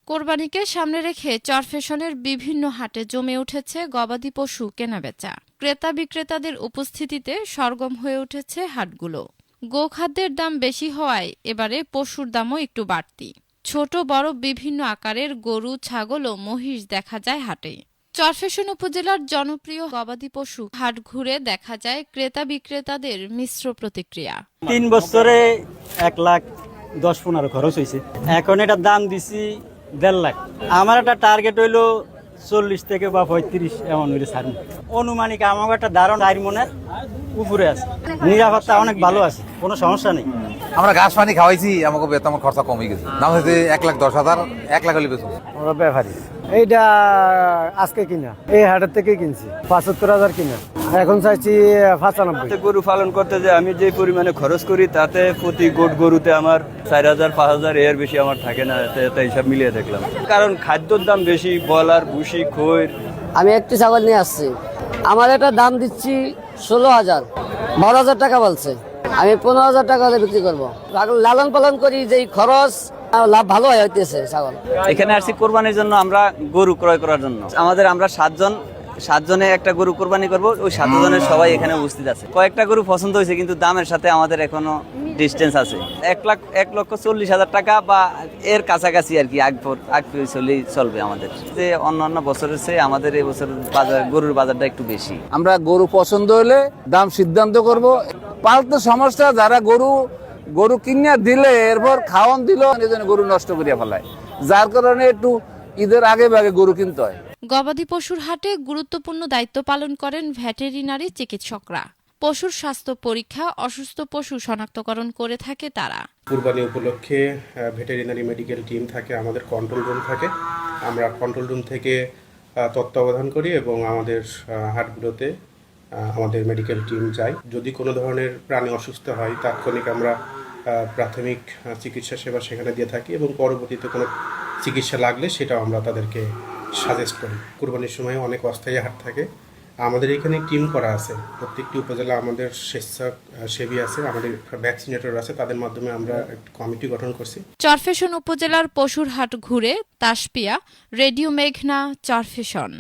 কোরবানিকে সামনে রেখে চরফ্যাশনের বিভিন্ন হাটে জমে উঠেছে গবাদি পশু কেনাবেচা। ক্রেতা বিক্রেতাদের উপস্থিতিতে সরগম হয়ে উঠেছে হাটগুলো। গোখাদ্যের দাম বেশি হওয়ায় এবারে পশুর দামও একটু বাড়তি। ছোট বড় বিভিন্ন আকারের গরু, ছাগল ও মহিষ দেখা যায় হাটে। চরফ্যাশন উপজেলার জনপ্রিয় গবাদি পশু হাট ঘুরে দেখা যায় ক্রেতা বিক্রেতাদের মিশ্র প্রতিক্রিয়া। 3 বছরে 1,10,15 খরচ হয়েছে। এখন এটার দাম দিছি 1.5 লাখ। আমার একটা টার্গেট হইলো 40 থেকে বা 35 এমন হইলে ছাড়ুন। অনুমানিক আমার একটা ধারণ 4 মনের উপরে আছে। নিরাপত্তা অনেক ভালো আছে, কোনো সমস্যা নেই। আমরা ঘাস পানি খাওয়াইছি, আমাকে বেতন খরচা কমে গেছে। দাম হয়েছে 1,10,000, 1 লাখ হলে বেতন। আমরা ব্যাপারী। এইটা আজকে কিনা, এই হাটের থেকে কিনছি 75,000 কিনা, এখন চাইছি 95। গরু পালন করতে যে আমি যে পরিমাণে খরচ করি তাতে প্রতি গোট গরুতে আমার 4,000 5,000 এর বেশি আমার থাকে না, তাই হিসাব মিলিয়ে দেখলাম। কারণ খাদ্যর দাম বেশি, বলার ভুসি খৈর। আমি একটি ছাগল নিয়ে আসছি, আমার এটা দাম দিচ্ছি 16,000, 12,000 টাকা বলছে। আমি 15,000 টাকা হলে বিক্রি করবো। লালন পালন করি, যে খরচ লাভ ভালো হইতেছে ছাগল। এখানে আসছি কোরবানির জন্য, আমরা গরু ক্রয় করার জন্য। আমরা 7 জনে একটা গরু কোরবানি করব, ওই 7 জনের সবাই এখানে উপস্থিত আছে। কয়েকটা গরু পছন্দ হয়েছে, কিন্তু দামের সাথে আমাদের এখনো ডিস্টেন্স আছে। 1,40,000 টাকা বা এর কাছাকাছি আর কি আগ চলবে আমাদের। যে অন্যান্য বছরের চেয়ে আমাদের এই বছর গরুর বাজারটা একটু বেশি। আমরা গরু পছন্দ হলে দাম সিদ্ধান্ত করব। পালতে সমস্যা, যারা গরু কিনিয়া দিলে এরপর খাওয়ান দিল, গরু নষ্ট করিয়া ফেলায়, যার কারণে একটু ঈদের আগে ভাগে গরু কিনতে হয়। গবাদি পশুর হাটে গুরুত্বপূর্ণ দায়িত্ব পালন করেন ভেটেরিনারি চিকিৎসকরা। পশুর স্বাস্থ্য পরীক্ষা, অসুস্থ পশু শনাক্তকরণ করে থাকে তারা। কুরবানি উপলক্ষে ভেটেরিনারি মেডিকেল টিম থাকে, আমাদের কন্ট্রোল রুম থাকে। আমরা কন্ট্রোল রুম থেকে তত্ত্বাবধান করি এবং আমাদের হাটগুলোতে আমাদের মেডিকেল টিম যায়। যদি কোনো ধরনের প্রাণী অসুস্থ হয়, তাৎক্ষণিক আমরা প্রাথমিক চিকিৎসা সেবা সেখানে দিয়ে থাকি এবং পরবর্তীতে কোনো চিকিৎসা লাগলে সেটাও আমরা তাদেরকে সাজেস্ট করি। কুরবানির সময় অনেক অস্থায়ী হাট থাকে, আমাদের এখানে টিম করা আছে। প্রত্যেকটি উপজেলা আমাদের স্বেচ্ছাসেবী আছে, আমাদের ভ্যাকসিনেটর আছে, তাদের মাধ্যমে আমরা একটা কমিটি গঠন করছি। চরফ্যাশন উপজেলার পশুর হাট ঘুরে তাসপিয়া, রেডিও মেঘনা, চরফ্যাশন।